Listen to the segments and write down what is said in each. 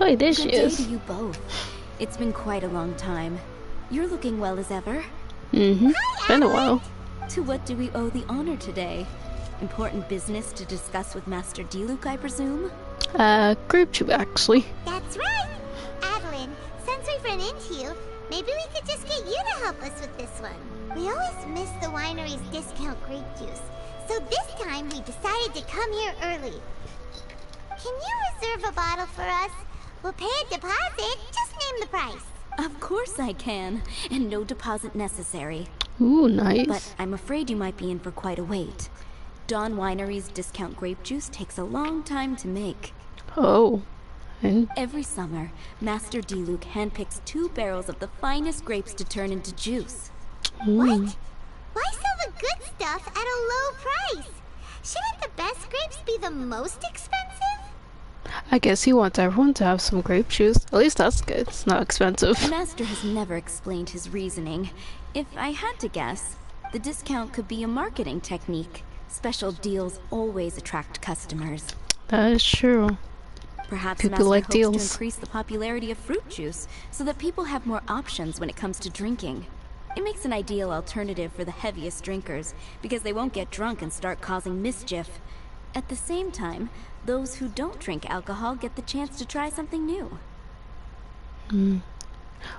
Oh, there she Good day to is. you both. It's been quite a long time. You're looking well as ever. Mm-hmm. Been a while. To what do we owe the honor today? Important business to discuss with Master Diluc, I presume? Group two, actually. That's right! Adelinde, since we've run into you, maybe we could just get you to help us with this one. We always miss the winery's discount grape juice, so this time we decided to come here early. Can you reserve a bottle for us? We'll pay a deposit, just name the price. Of course I can, and no deposit necessary. Ooh, nice. But I'm afraid you might be in for quite a wait. Dawn Winery's discount grape juice takes a long time to make. Oh. And Every summer, Master Diluc handpicks 2 barrels of the finest grapes to turn into juice. What? Why sell the good stuff at a low price? Shouldn't the best grapes be the most expensive? I guess he wants everyone to have some grape juice. At least that's good. It's not expensive. The Master has never explained his reasoning. If I had to guess, the discount could be a marketing technique. Special deals always attract customers. That is true. Perhaps People Master like hopes deals. to increase the popularity of fruit juice so that people have more options when it comes to drinking. It makes an ideal alternative for the heaviest drinkers because they won't get drunk and start causing mischief. At the same time, those who don't drink alcohol get the chance to try something new.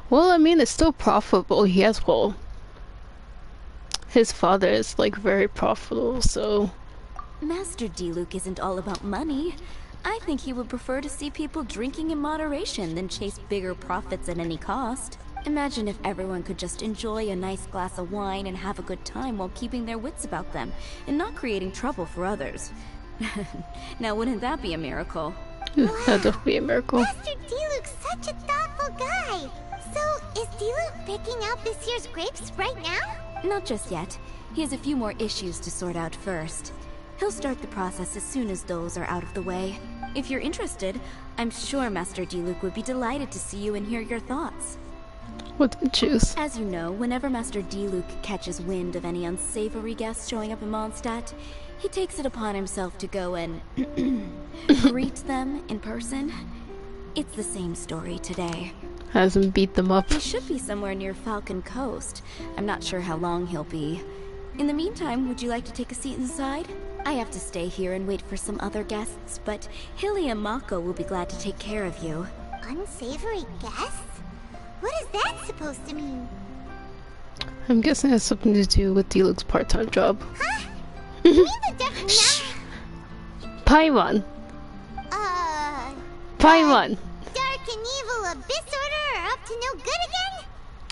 Well, I mean, it's still profitable. He has, well, his father is, like, very profitable, so... Master Diluc isn't all about money. I think he would prefer to see people drinking in moderation than chase bigger profits at any cost. Imagine if everyone could just enjoy a nice glass of wine and have a good time while keeping their wits about them and not creating trouble for others. Now, wouldn't that be a miracle? That would be a miracle. Master Diluc's such a thoughtful guy. So, is Diluc picking out this year's grapes right now? Not just yet. He has a few more issues to sort out first. He'll start the process as soon as those are out of the way. If you're interested, I'm sure Master Diluc would be delighted to see you and hear your thoughts. What to choose? As you know, whenever Master Diluc catches wind of any unsavory guests showing up in Mondstadt, he takes it upon himself to go and greet them in person. It's the same story today. Has him beat them up. He should be somewhere near Falcon Coast. I'm not sure how long he'll be. In the meantime, would you like to take a seat inside? I have to stay here and wait for some other guests, but Hilly and Mako will be glad to take care of you. Unsavory guests? What is that supposed to mean? I'm guessing it has something to do with Diluc's part-time job. Huh? You mean the Shh! Paimon! Paimon! Dark and evil Abyss Order are up to no good again?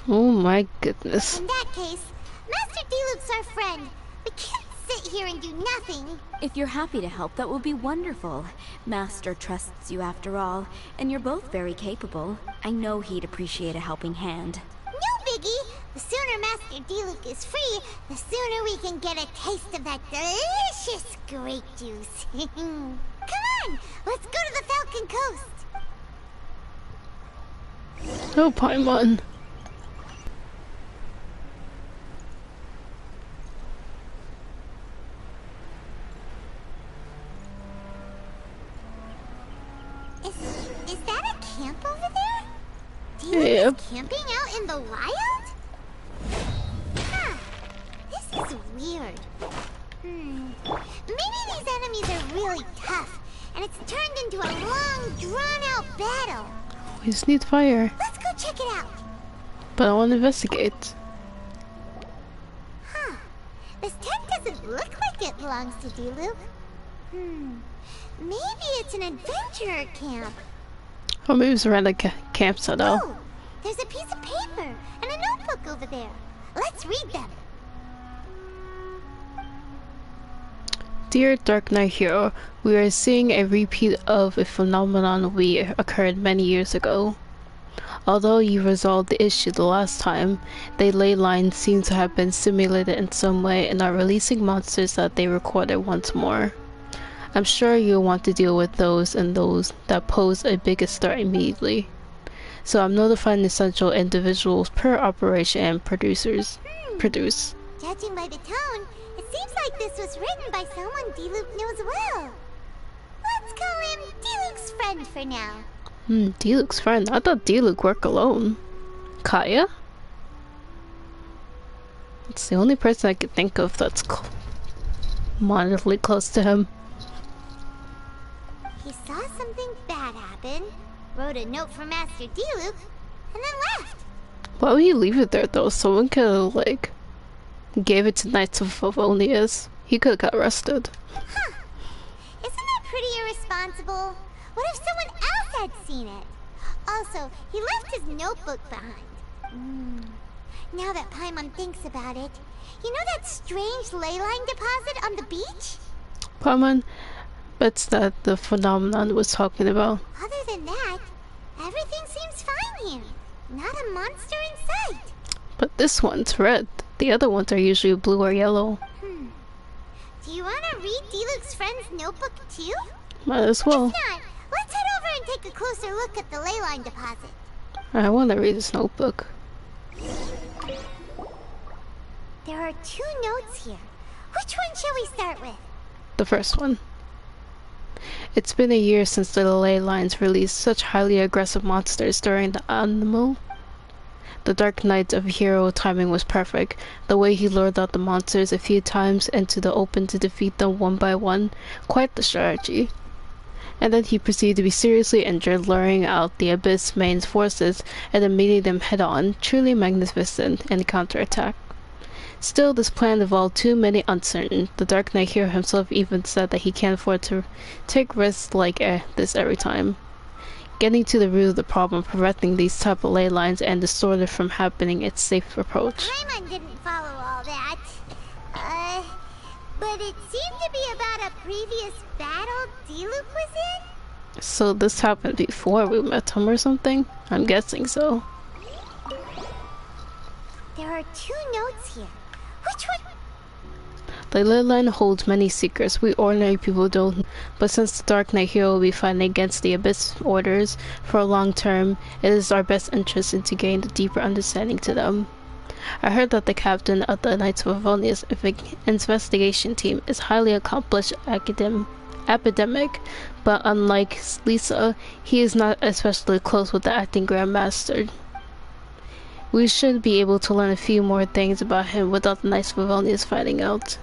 Oh my goodness. In that case, Master Diluc's our friend. We can't sit here and do nothing. If you're happy to help, that will be wonderful. Master trusts you after all, and you're both very capable. I know he'd appreciate a helping hand. No biggie. The sooner Master Diluc is free, the sooner we can get a taste of that delicious grape juice. Come on, let's go to the Falcon Coast. Oh, Paimon. Is that a camp over there? Diluc Yep. is camping out in the wild? Huh. This is weird. Maybe these enemies are really tough, and it's turned into a long, drawn-out battle. We just need fire. Let's go check it out. But I want to investigate. Huh. This tent doesn't look like it belongs to Diluc. Maybe it's an adventurer camp. Or maybe it's around a camp set up. Oh, there's a piece of paper and a notebook over there. Let's read them. Dear Dark Knight Hero, we are seeing a repeat of a phenomenon we occurred many years ago. Although you resolved the issue the last time, the ley lines seem to have been simulated in some way and are releasing monsters that they recorded once more. I'm sure you'll want to deal with those and those that pose a biggest threat immediately. So I'm notifying essential individuals per operation and produce. Judging by the tone, it seems like this was written by someone Diluc knows well. Let's call him Diluc's friend for now. Diluc's friend. I thought Diluc worked alone. Kaeya? It's the only person I could think of that's moderately close to him. He saw something bad happen, wrote a note for Master Diluc, and then left. Why would he leave it there though? Someone could have, like, gave it to Knights of Favonius. He could have got arrested. Huh. Isn't that pretty irresponsible? What if someone else had seen it? Also, he left his notebook behind. Now that Paimon thinks about it, you know that strange ley line deposit on the beach? Paimon, that's that the phenomenon was talking about. Other than that, everything seems fine here. Not a monster in sight. But this one's red. The other ones are usually blue or yellow. Do you want to read Diluc's friend's notebook too? Might as well. If not, let's head over and take a closer look at the ley line deposit. I want to read his notebook. There are 2 notes here. Which one shall we start with? The first one. It's been a year since the ley lines released such highly aggressive monsters during the animal. The Dark Knight of Hero timing was perfect. The way he lured out the monsters a few times into the open to defeat them one by one, quite the strategy. And then he proceeded to be seriously injured, luring out the Abyss Main's forces and then meeting them head-on, truly magnificent in the counterattack. Still, this plan involved too many uncertain. The Dark Knight hero himself even said that he can't afford to take risks like this every time. Getting to the root of the problem, preventing these type of ley lines and distorted from happening its safe approach. Paimon didn't follow all that. But it seemed to be about a previous battle Diluc was in? So this happened before we met him or something? I'm guessing so. There are 2 notes here. Which one? The ley line holds many secrets we ordinary people don't, but since the Dark Knight hero will be fighting against the Abyss orders for a long term, it is our best interest to gain a deeper understanding to them. I heard that the captain of the Knights of Favonius investigation team is highly accomplished academic, but unlike Lisa, he is not especially close with the acting Grandmaster. We should be able to learn a few more things about him without the Knights of Favonius finding out.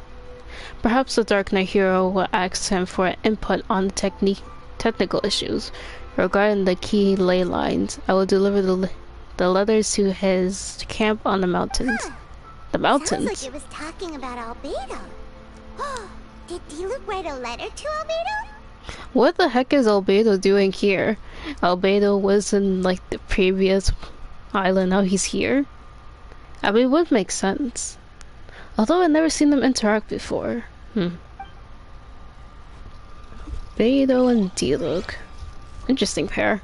Perhaps the Dark Knight hero will ask him for input on the technical issues regarding the key ley lines. I will deliver the letters to his camp on the mountains. Huh. The mountains? Sounds like it was talking about Albedo. Did Diluc write a letter to Albedo? What the heck is Albedo doing here? Albedo was in, like, the previous island, now he's here? I mean, it would make sense. Although I've never seen them interact before. Albedo and Diluc. Interesting pair.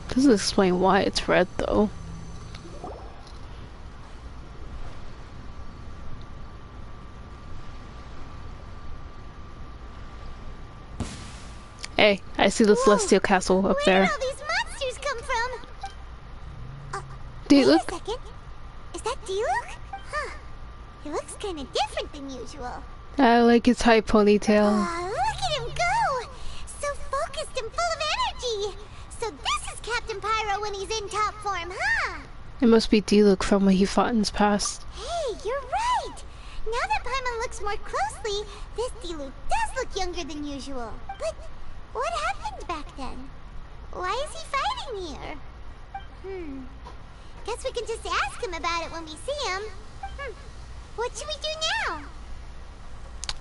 Doesn't explain why it's red though. Hey, I see the Celestial Castle up there. Where did all these monsters come from? Diluc? Wait a second. Is that Diluc? Huh. He looks kind of different than usual. I like his high ponytail. Look at him go! So focused and full of energy. So this is Captain Pyro when he's in top form, huh? It must be Diluc from when he fought in his past. Hey, you're right. Now that Paimon looks more closely, this Diluc does look younger than usual. But what happened back then? Why is he fighting here? Guess we can just ask him about it when we see him. What should we do now?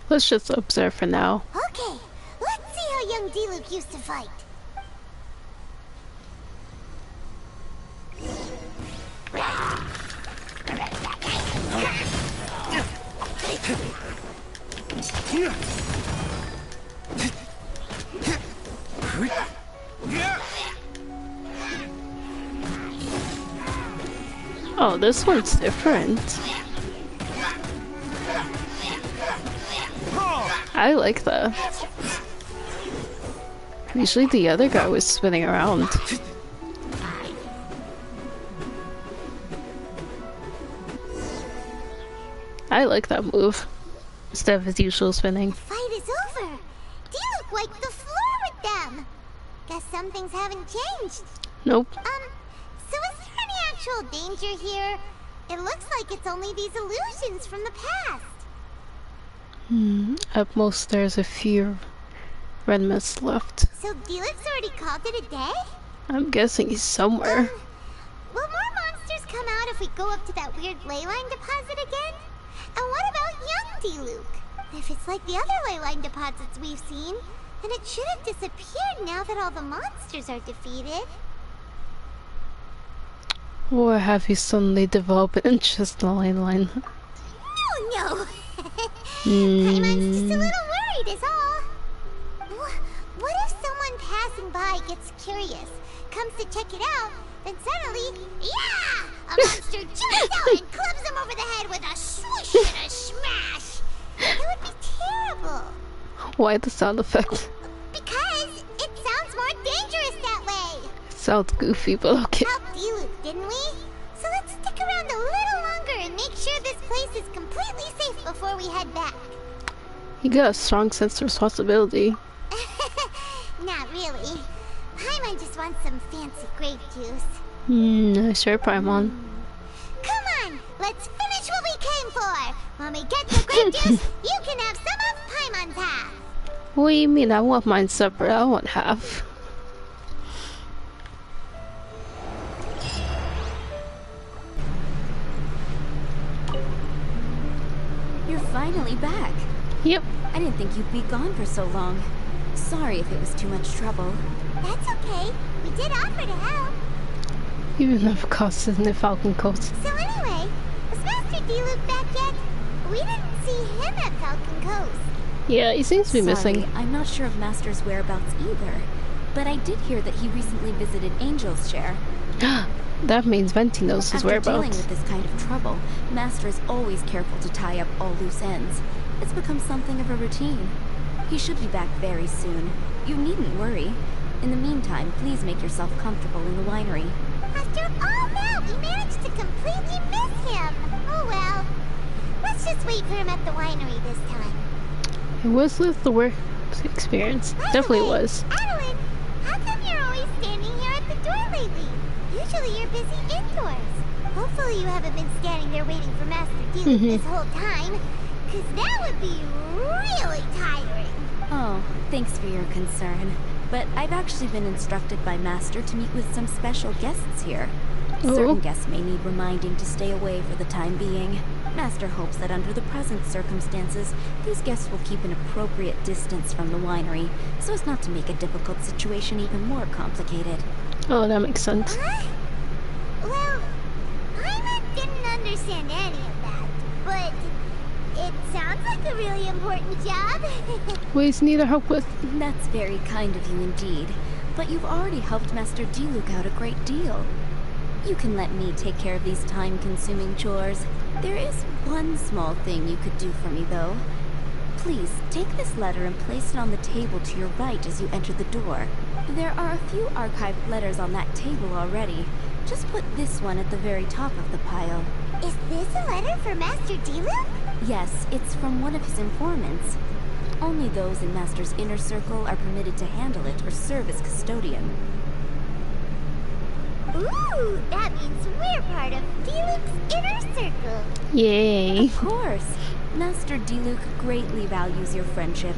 Let's just observe for now. Okay, let's see how young Diluc used to fight. Oh, this one's different. I like that. Usually the other guy was spinning around. I like that move. Instead of his usual spinning. The fight is over. Guess some things haven't changed. Nope. So is there any actual danger here? It looks like it's only these illusions from the past. At most, there's a few red mist left. So Diluc's already called it a day? I'm guessing he's somewhere. Will more monsters come out if we go up to that weird leyline deposit again? And what about young Diluc? If it's like the other leyline deposits we've seen, then it should have disappeared now that all the monsters are defeated. Or have you suddenly developed an interest in the line? No. Paimon's just a little worried is all. What if someone passing by gets curious, comes to check it out, then suddenly, yeah! A monster jumps out and clubs him over the head with a swoosh and a smash! It would be terrible. Why the sound effect? Because it sounds more dangerous that way. Sounds goofy, but okay. Helped Diluc, didn't we? So let's stick around a little longer and make sure this place is completely safe before we head back. You got a strong sense of responsibility. Not really. Paimon just wants some fancy grape juice. Sure, Paimon. Come on, let's finish what we came for. When we get to grape juice, you can have some of Paimon's half. What do you mean? I want mine separate. I want half. You're finally back. Yep. I didn't think you'd be gone for so long. Sorry if it was too much trouble. That's okay. We did offer to help. Even if it costs in the Falcon Coast. So anyway, was Master Diluc back yet? We didn't see him at Falcon Coast. Yeah, he seems to be missing. I'm not sure of Master's whereabouts either. But I did hear that he recently visited Angel's Share. That means Venti knows his After dealing whereabouts. with this kind of trouble, Master is always careful to tie up all loose ends. It's become something of a routine. He should be back very soon. You needn't worry. In the meantime, please make yourself comfortable in the winery. After all that, we managed to completely miss him. Oh well. Let's just wait for him at the winery this time. It was worth the work experience. By the Definitely way, was. Adelinde, how come you're always standing here at the door lately? Usually you're busy indoors. Hopefully you haven't been standing there waiting for Master Diluc this whole time, because that would be really tiring. Oh, thanks for your concern. But I've actually been instructed by Master to meet with some special guests here. Certain guests may need reminding to stay away for the time being. Master hopes that under the present circumstances, these guests will keep an appropriate distance from the winery, so as not to make a difficult situation even more complicated. Oh, that makes sense. Huh? Well, Paimon didn't understand any of that, but it sounds like a really important job. Ways need our help with. That's very kind of you indeed, but you've already helped Master Diluc out a great deal. You can let me take care of these time-consuming chores. There is one small thing you could do for me, though. Please, take this letter and place it on the table to your right as you enter the door. There are a few archived letters on that table already. Just put this one at the very top of the pile. Is this a letter for Master Diluc? Yes, it's from one of his informants. Only those in Master's inner circle are permitted to handle it or serve as custodian. Ooh, that means we're part of Diluc's inner circle. Yay. Of course. Master Diluc greatly values your friendship.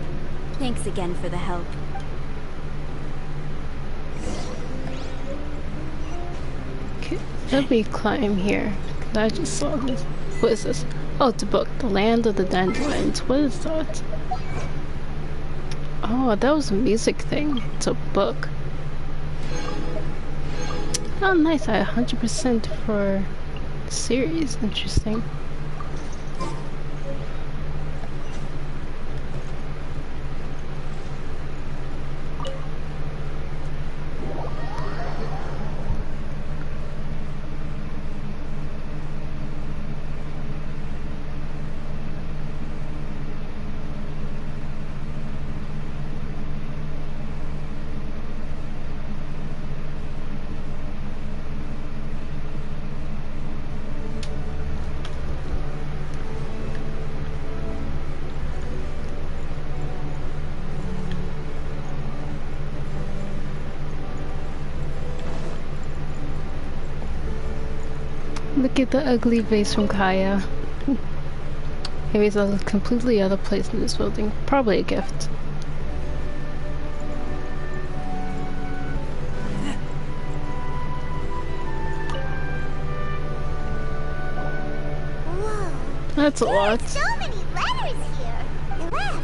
Thanks again for the help. Okay, let me climb here. I just saw this. What is this? Oh, it's a book. The Land of the Dandelions. What is that? Oh, that was a music thing. It's a book. Oh, nice. I 100% for the series. Interesting. Look at the ugly vase from Kaeya. It was a completely out of place in this building. Probably a gift. That's a lot. So many letters here. They left.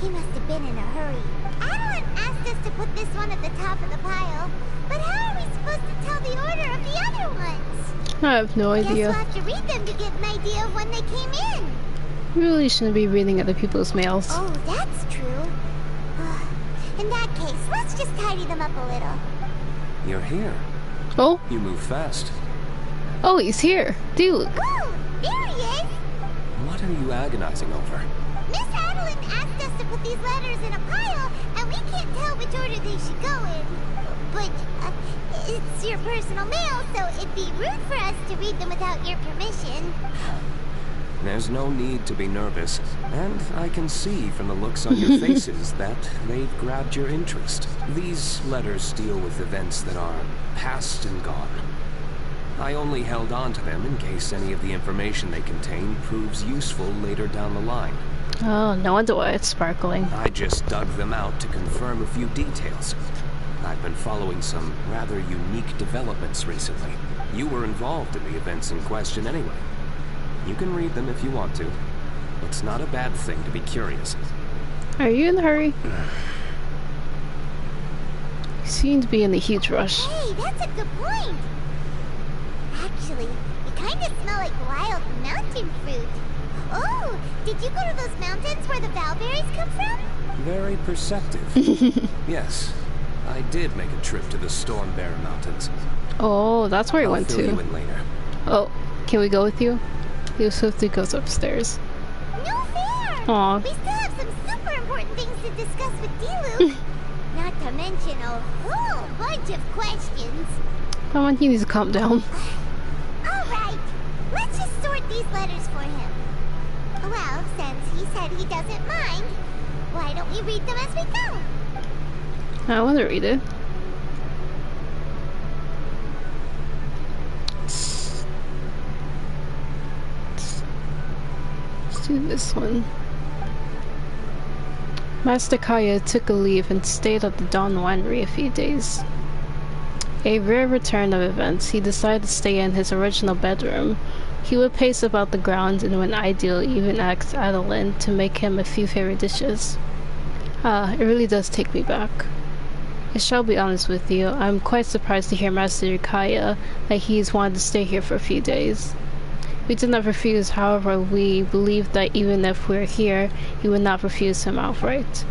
He must have been in a hurry. Adelinde asked us to put this one at the top of the pile. But how are we supposed to tell the order of the other ones? I have no idea. Guess we'll have to read them to get an idea of when they came in. You really shouldn't be reading other people's mails. Oh, that's true. In that case, let's just tidy them up a little. You're here. Oh? You move fast. Oh, he's here. Diluc. Oh, there he is. What are you agonizing over? Miss Adelinde asked us to put these letters in a pile, and we can't tell which order they should go in. But it's your personal mail, so it'd be rude for us to read them without your permission. There's no need to be nervous, and I can see from the looks on your faces that they've grabbed your interest. These letters deal with events that are past and gone. I only held on to them in case any of the information they contain proves useful later down the line. Oh, no wonder why it's sparkling. I just dug them out to confirm a few details. I've been following some rather unique developments recently. You were involved in the events in question anyway. You can read them if you want to. It's not a bad thing to be curious. Are you in a hurry? You seem to be in a huge rush. Hey, that's a good point. Actually, you kind of smell like wild mountain fruit. Oh, did you go to those mountains where the valberries come from? Very perceptive. Yes, I did make a trip to the Stormbear Mountains. Oh, that's where he I'll went fill you to. in later. Oh, can we go with you? He swiftly goes upstairs. No fair! Aw. We still have some super important things to discuss with Diluc. Not to mention a whole bunch of questions. Come on, he needs to calm down. Alright, let's just sort these letters for him. Well, since he said he doesn't mind, why don't we read them as we go? I want to read it. Let's do this one. Master Kaeya took a leave and stayed at the Dawn Winery a few days. A rare return of events, he decided to stay in his original bedroom. He would pace about the grounds and when ideal even asked Adelinde to make him a few favorite dishes. Ah, it really does take me back. I shall be honest with you, I'm quite surprised to hear Master Kaeya that he's wanted to stay here for a few days. We did not refuse, however, we believed that even if we're here, he would not refuse him outright.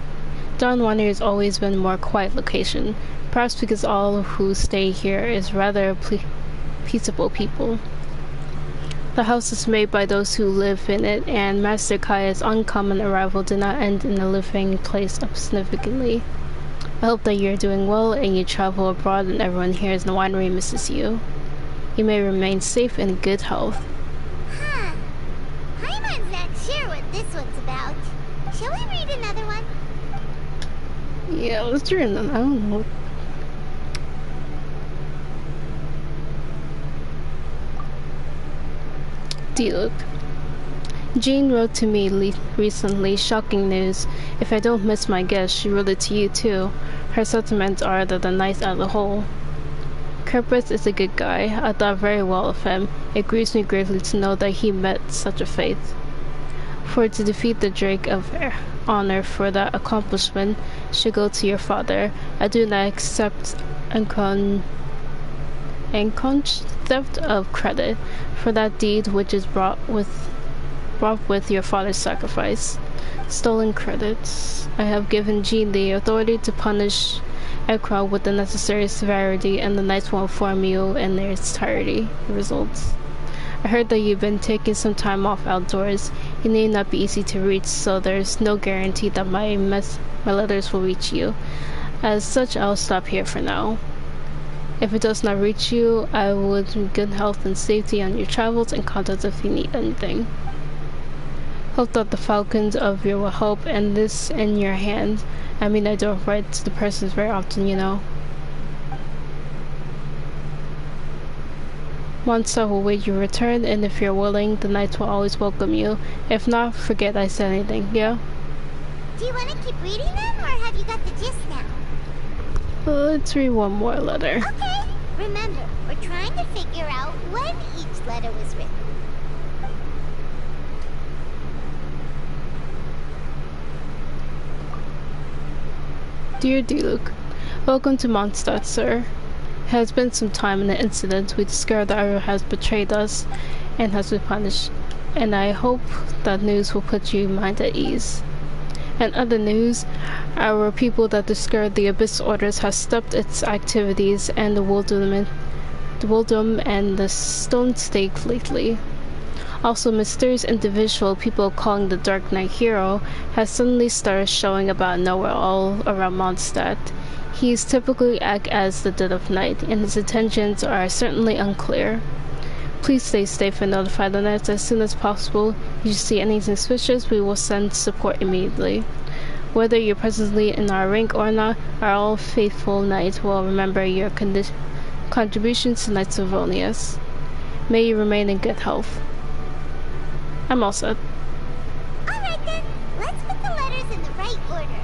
Dawn Winery has always been a more quiet location, perhaps because all who stay here is rather peaceable people. The house is made by those who live in it, and Master Kaeya's uncommon arrival did not end in the living place up significantly. I hope that you're doing well and you travel abroad and everyone here in the winery misses you. You may remain safe and in good health. Huh. Paimon's not sure what this one's about. Shall we read another one? Yeah, let's do it. I don't know. Diluc. Jean wrote to me recently, shocking news. If I don't miss my guess, she wrote it to you too. Her sentiments are that the night as a whole. Kerpus is a good guy. I thought very well of him. It grieves me greatly to know that he met such a fate. For to defeat the Drake of honor for that accomplishment should go to your father. I do not accept theft of credit for that deed which is brought with your father's sacrifice. Stolen credits. I have given Jean the authority to punish Ekra with the necessary severity, and the knights will inform you in their entirety the results. I heard that you've been taking some time off outdoors. You need not be easy to reach, so there's no guarantee that my letters will reach you. As such, I'll stop here for now. If it does not reach you, I would in good health and safety on your travels and contact if you need anything. Hope that the falcons of your will help, and this in your hand. I mean, I don't write to the persons very often, you know. Mondstadt will wait your return, and if you're willing, the knights will always welcome you. If not, forget I said anything, yeah? Do you want to keep reading them, or have you got the gist now? Let's read one more letter. Okay. Remember, we're trying to figure out when each letter was written. Dear Diluc, welcome to Mondstadt, sir. It has been some time in the incident. We discovered that Iro has betrayed us and has been punished, and I hope that news will put your mind at ease. In other news, our people that discovered the Abyss Orders has stopped its activities and the Wildum and the Stone Stake lately. Also, mysterious individual people calling the Dark Knight Hero has suddenly started showing about nowhere all around Mondstadt. He's typically act as the Dead of Night, and his intentions are certainly unclear. Please stay safe and notify the Knights as soon as possible. If you see anything suspicious, we will send support immediately. Whether you're presently in our rank or not, our all faithful Knights will remember your contributions to Knights of Vonius. May you remain in good health. I'm all set. Alright then, let's put the letters in the right order.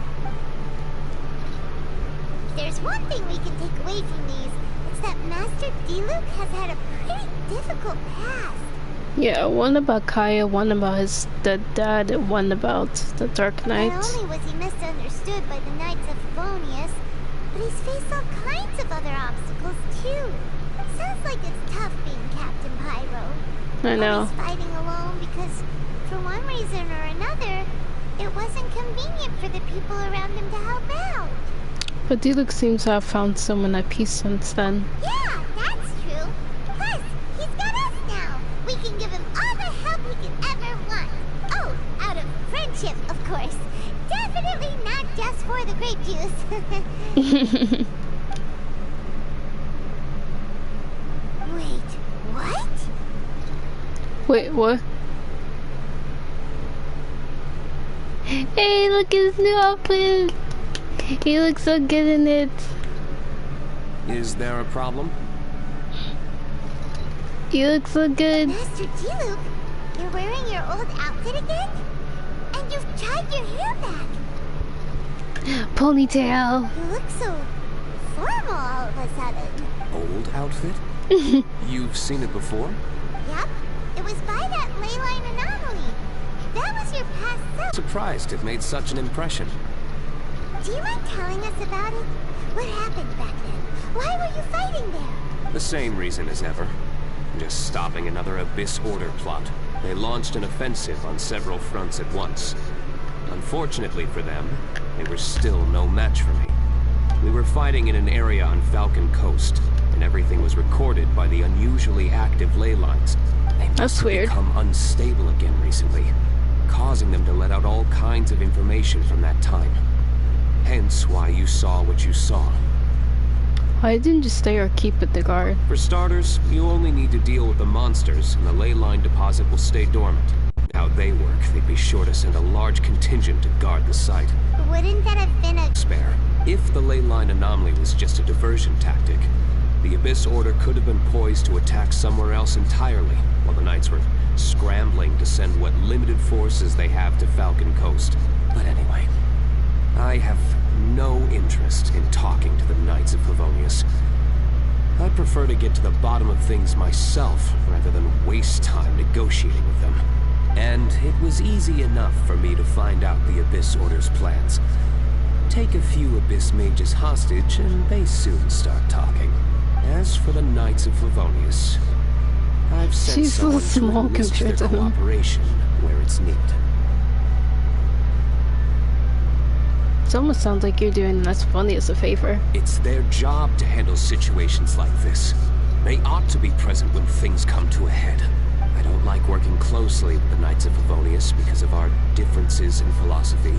If there's one thing we can take away from these, it's that Master Diluc has had a pretty difficult past. Yeah, one about Kaeya, one about his dead dad, and one about the Dark Knight. Not only was he misunderstood by the Knights of Favonius, but he's faced all kinds of other obstacles too. Sounds like it's tough being Captain Pyro. I know. Always fighting alone because, for one reason or another, it wasn't convenient for the people around him to help out. But Diluc seems to have found someone at peace since then. Yeah, that's true. Plus, he's got us now. We can give him all the help he can ever want. Oh, out of friendship, of course. Definitely not just for the grape juice. Wait, what? Wait, what? Hey, look at his new outfit! He looks so good in it. Is there a problem? You look so good. Master Diluc, you're wearing your old outfit again? And you've tied your hair back. Ponytail. You look so formal all of a sudden. Old outfit? You've seen it before? Yep, it was by that leyline anomaly. That was your past self. Surprised it made such an impression. Do you mind telling us about it? What happened back then? Why were you fighting there? The same reason as ever. Just stopping another Abyss Order plot. They launched an offensive on several fronts at once. Unfortunately for them, they were still no match for me. We were fighting in an area on Falcon Coast, and everything was recorded by the unusually active ley lines. They must have weird. become unstable again recently, causing them to let out all kinds of information from that time. Hence why you saw what you saw. Why didn't you stay or keep with the guard? For starters, you only need to deal with the monsters, and the ley line deposit will stay dormant. How they work, they'd be sure to send a large contingent to guard the site. Wouldn't that have been a... Spare. If the ley line anomaly was just a diversion tactic, the Abyss Order could have been poised to attack somewhere else entirely, while the Knights were scrambling to send what limited forces they have to Falcon Coast. But anyway, I have no interest in talking to the Knights of Favonius. I'd prefer to get to the bottom of things myself, rather than waste time negotiating with them. And it was easy enough for me to find out the Abyss Order's plans. Take a few Abyss mages hostage, and they soon start talking. As for the Knights of Favonius, I've sent She's so someone small to enlist their compared to him. cooperation where it's needed. It almost sounds like you're doing That's Funny as a favor. It's their job to handle situations like this. They ought to be present when things come to a head. I don't like working closely with the Knights of Favonius because of our differences in philosophy.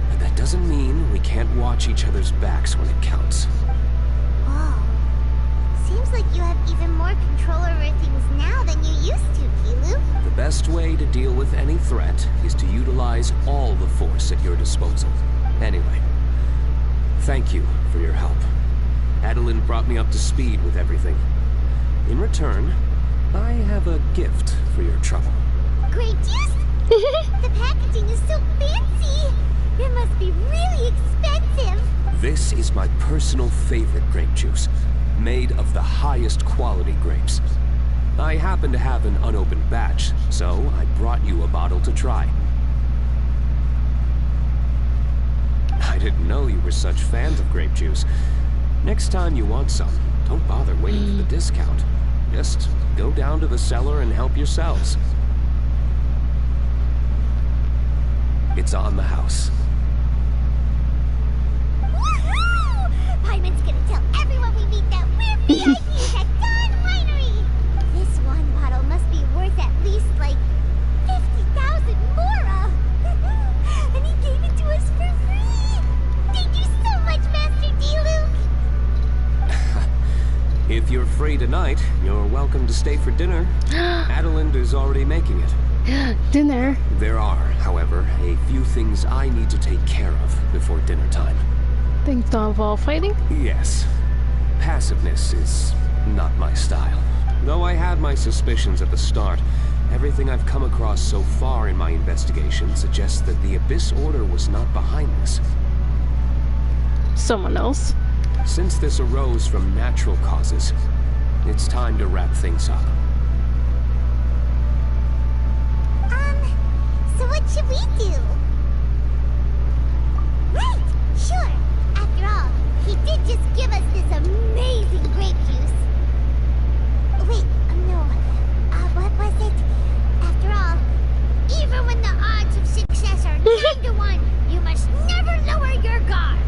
But that doesn't mean we can't watch each other's backs when it counts. Whoa. Seems like you have even more control over things now than you used to, Diluc. The best way to deal with any threat is to utilize all the force at your disposal. Anyway, thank you for your help. Adelinde brought me up to speed with everything. In return, I have a gift for your trouble. Grape juice? The packaging is so fancy! It must be really expensive! This is my personal favorite grape juice, made of the highest quality grapes. I happen to have an unopened batch, so I brought you a bottle to try. I didn't know you were such fans of grape juice. Next time you want some, don't bother waiting for the discount. Just go down to the cellar and help yourselves. It's on the house. Woohoo! Paimon's gonna tell everyone we meet that we're VIPs at Dawn Winery! This one bottle must be worth at least, like, 50,000 mora! And he gave it to us for free! Thank you so much, Master Diluc! If you're free tonight, you're welcome to stay for dinner. Adelinde is already making it. Dinner? There are, however, a few things I need to take care of before dinner time. Things don't involve fighting? Yes. Passiveness is not my style. Though I had my suspicions at the start, everything I've come across so far in my investigation suggests that the Abyss Order was not behind this. Someone else? Since this arose from natural causes, it's time to wrap things up. So what should we do? Right! Sure! After all, he did just give us this amazing grape juice. Wait, no. What was it? After all, even when the odds of success are 9 to 1, you must never lower your guard!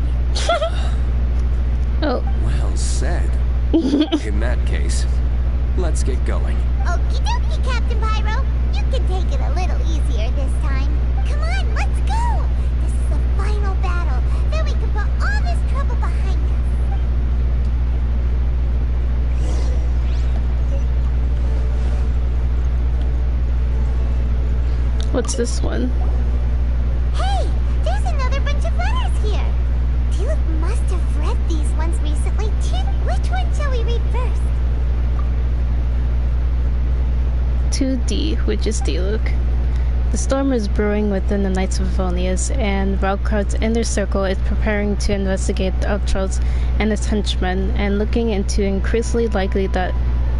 Oh. Well said. In that case, let's get going. Okie dokie, Captain Pyro. You can take it a little easier this time. Come on, let's go! This is the final battle. Then we can put all this trouble behind us. What's this one? Hey! There's another bunch of letters here! Diluc must have read these ones recently, too. Which one shall we read first? 2D, which is Diluc. The storm is brewing within the Knights of Favonius, and Valkraut's inner circle is preparing to investigate Outros and his henchmen, and looking into increasingly likely that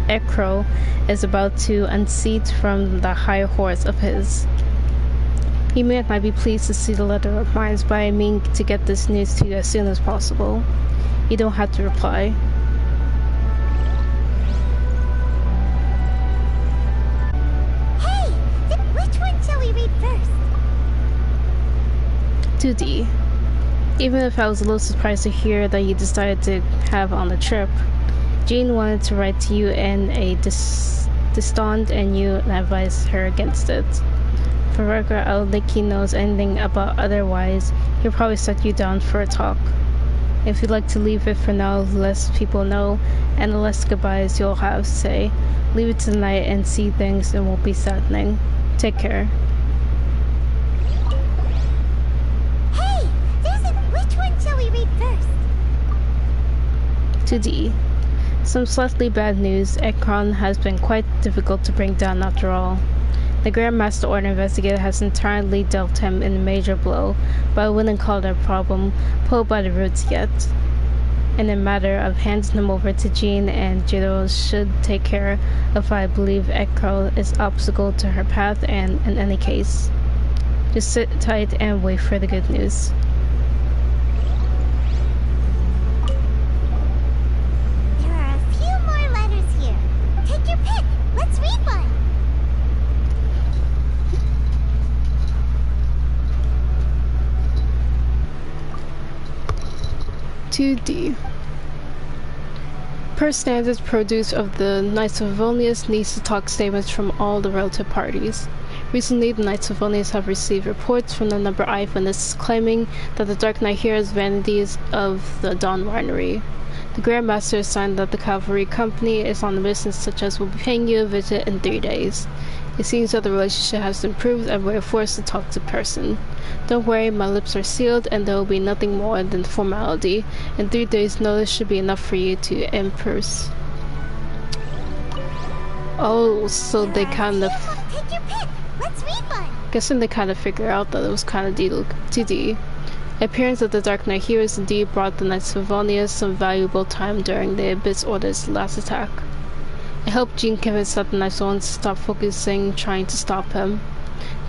Ekro is about to unseat from the high horse of his. He might be pleased to see the letter of mine, but I mean to get this news to you as soon as possible. You don't have to reply. Which one shall we read first? 2D. Even if I was a little surprised to hear that you decided to have on the trip, Jean wanted to write to you in a distant and you advised her against it. For record, I don't think he knows anything about otherwise. He'll probably set you down for a talk. If you'd like to leave it for now, the less people know, and the less goodbyes you'll have to say. Leave it tonight and see things, it won't be saddening. Take care. Hey! Which one shall we read first? 2D. Some slightly bad news. Ekron has been quite difficult to bring down after all. The Grand Master Order investigator has entirely dealt him in a major blow, but I wouldn't call it a problem pulled by the roots yet. In a matter of handing him over to Jean, and Jiro should take care of. I believe Ekro is obstacle to her path, and in any case, just sit tight and wait for the good news. There are a few more letters here. Take your pick. Let's read one. 2D. Per standards, produce of the Knights of Favonius needs to talk statements from all the relative parties. Recently, the Knights of Favonius have received reports from the number eyewitnesses claiming that the Dark Knight hears vanities of the Dawn Winery. The Grand Master signed that the cavalry company is on the mission, such as will be paying you a visit in 3 days. It seems that the relationship has improved and we're forced to talk to person. Don't worry, my lips are sealed and there will be nothing more than formality. In 3 days' notice should be enough for you to impulse. Oh, so they kind of... Take your pick. Let's read one. Guessing they kind of figured out that it was kind of Diluc. TD. Appearance of the Dark Knight heroes indeed brought the Knights of Favonius some valuable time during the Abyss Order's last attack. It helped Jean convince that the Knights want to stop focusing trying to stop him.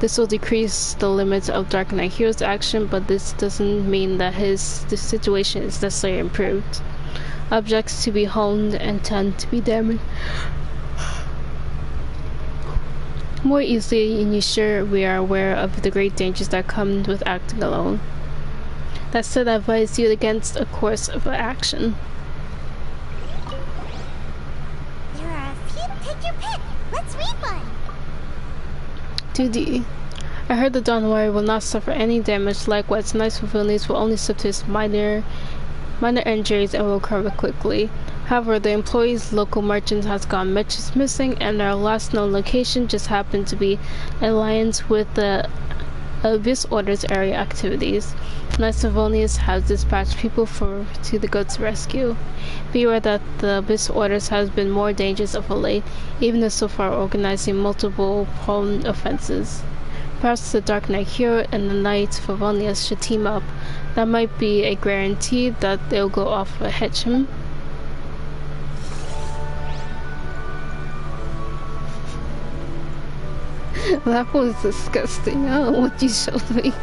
This will decrease the limits of Dark Knight heroes' action, but this doesn't mean that the situation is necessarily improved. Objects to be honed and tend to be damaged more easily, and sure we are aware of the great dangers that come with acting alone. That said, I advise you against a course of action. There are a few. Take your pick. Let's read one. 2D. I heard the Dawn Warrior will not suffer any damage. Likewise, Knights of Favonius will only suffer minor injuries and will recover quickly. However, the employee's local merchant has gone missing, and their last known location just happened to be in alliance with the Abyss Order's area activities. Knights of Favonius have dispatched people to the goat's rescue. Be aware that the Abyss Orders has been more dangerous of late, even though so far organizing multiple home offenses. Perhaps the Dark Knight hero and the Knights of Favonius should team up. That might be a guarantee that they'll go off a hedge him. That was disgusting. I don't know what you showed me.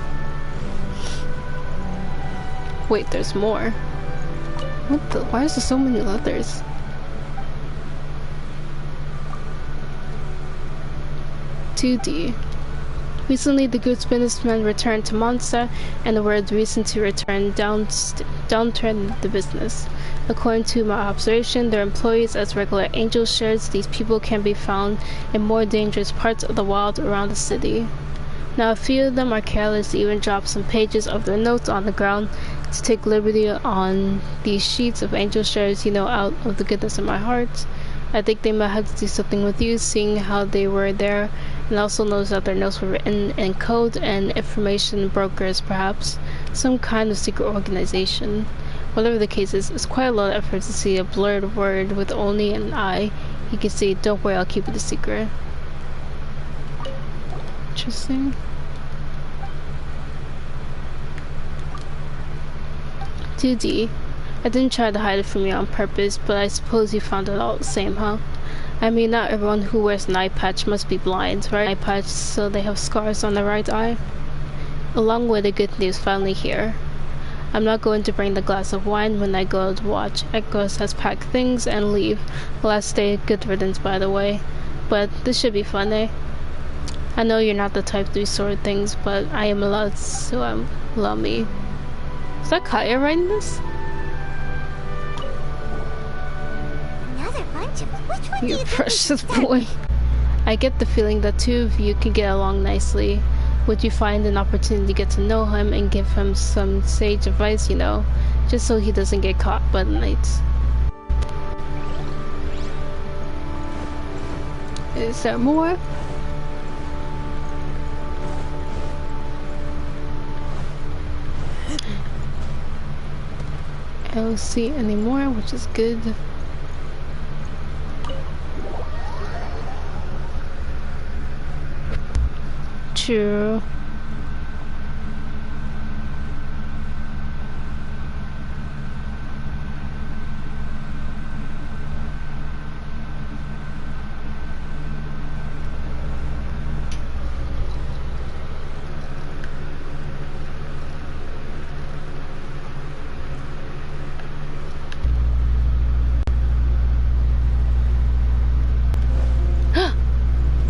Wait, there's more. What the? Why is there so many letters? "2D. Recently, the goods businessmen returned to Monza, and there were reason to return downturn the business. According to my observation, their employees as regular angel shares, these people can be found in more dangerous parts of the wild around the city. Now, a few of them are careless to even drop some pages of their notes on the ground to take liberty on these sheets of angel shares, out of the goodness of my heart. I think they might have to do something with you, seeing how they were there, and also knows that their notes were written in code and information brokers, perhaps some kind of secret organization. Whatever the case is, it's quite a lot of effort to see a blurred word with only an I. You can see, don't worry, I'll keep it a secret." Interesting. 2D. I didn't try to hide it from you on purpose, but I suppose you found it all the same, huh? I mean, not everyone who wears an eye patch must be blind, right? Eye patch so they have scars on their right eye. Along with the good news finally here. I'm not going to bring the glass of wine when I go to watch. Echoes has packed things and leave. Last day, good riddance, by the way. But this should be fun, eh? I know you're not the type to do sort of things, but I am allowed, so allow me. Is that Kaeya writing this? Another bunch of. Which one do You you precious boy. I get the feeling that two of you can get along nicely. Would you find an opportunity to get to know him and give him some sage advice, just so he doesn't get caught by the Knights? Is there more? I don't see any more, which is good. True.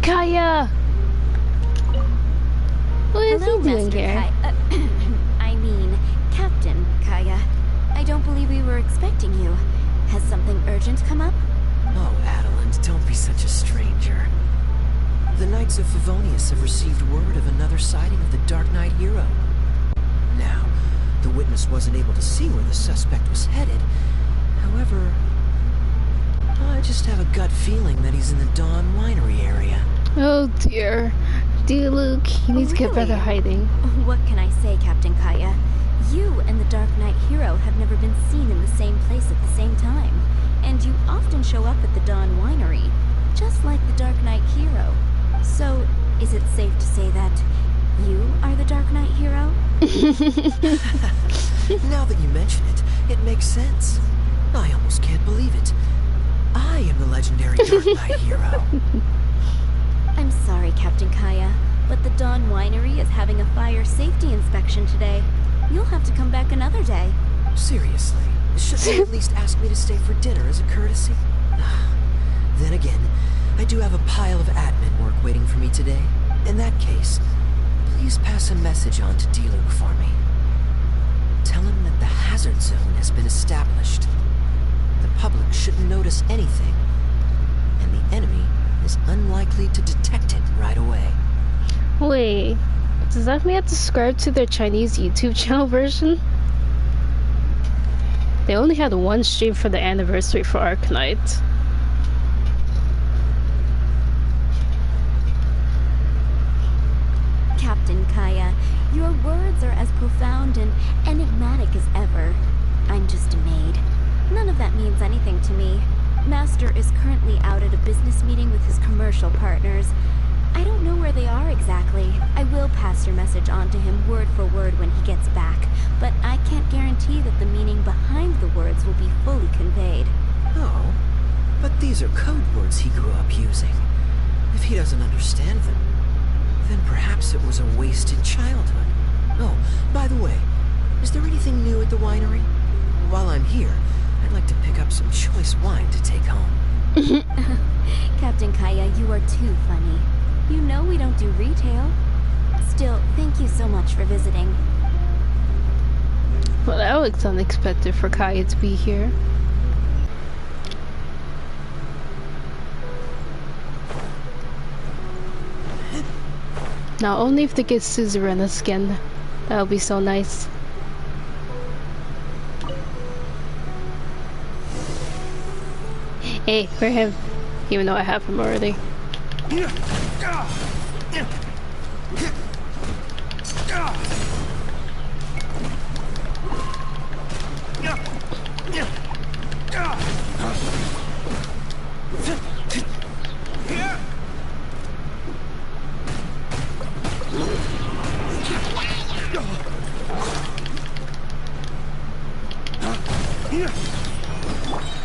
Kaeya! What is Hello, he doing Master here? I mean, Captain Kaeya. I don't believe we were expecting you. Has something urgent come up? Oh, Adelinde, don't be such a stranger. The Knights of Favonius have received word of another sighting of the Dark Knight hero. Now, the witness wasn't able to see where the suspect was headed. However, I just have a gut feeling that he's in the Dawn Winery area. Oh dear. Diluc, he needs to get better hiding. What can I say, Captain Kaeya? You and the Dark Knight hero have never been seen in the same place at the same time. And you often show up at the Dawn Winery, just like the Dark Knight hero. So, is it safe to say that you are the Dark Knight hero? Now that you mention it, it makes sense. I almost can't believe it. I am the legendary Dark Knight hero. I'm sorry, Captain Kaeya, but the Dawn Winery is having a fire safety inspection today. You'll have to come back another day. Seriously, should they at least ask me to stay for dinner as a courtesy? Then again, I do have a pile of admin work waiting for me today. In that case, please pass a message on to Diluc for me. Tell him that the hazard zone has been established. The public shouldn't notice anything, and the enemy is unlikely to detect it right away. Wait, does that mean I have to subscribe to their Chinese YouTube channel version? They only had one stream for the anniversary for Arknight. Captain Kaeya, your words are as profound and enigmatic as ever. I'm just a maid. None of that means anything to me. Master is currently out at a business meeting with his commercial partners. I don't know where they are exactly. I will pass your message on to him word for word when he gets back, but I can't guarantee that the meaning behind the words will be fully conveyed. Oh, but these are code words he grew up using. If he doesn't understand them, then perhaps it was a wasted childhood. Oh, by the way, is there anything new at the winery? While I'm here, I'd like to pick up some choice wine to take home. Captain Kaeya, you are too funny. You know we don't do retail. Still, thank you so much for visiting. Well, that was unexpected for Kaeya to be here. Now, only if they get Suzerain skin. That would be so nice. Hey, for him. Even though I have him already.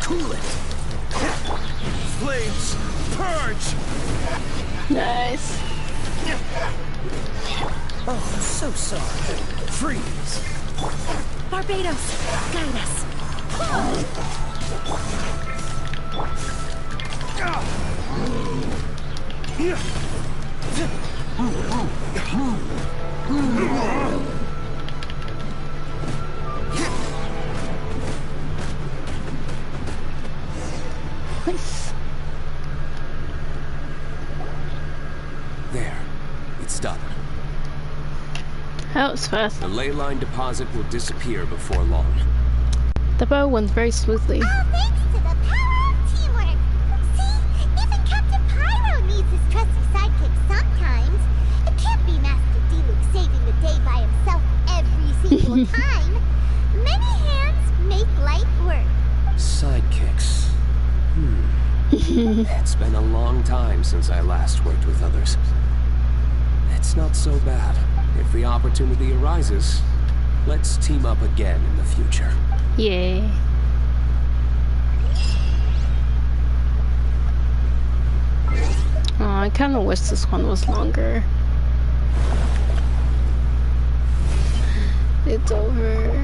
Cool it. Flames, purge. Nice. Oh, I'm so sorry. Freeze. Barbados, guide us. Nice. There. It's done. That was fast. The ley line deposit will disappear before long. The bow went very smoothly. All thanks to the power of teamwork. See, even Captain Pyro needs his trusty sidekick sometimes. It can't be Master Diluc saving the day by himself every single time. Many hands make light work. Sidekicks. It's been a long time since I last worked with others. It's not so bad. If the opportunity arises, let's team up again in the future. Yay. Oh, I kind of wish this one was longer. It's over.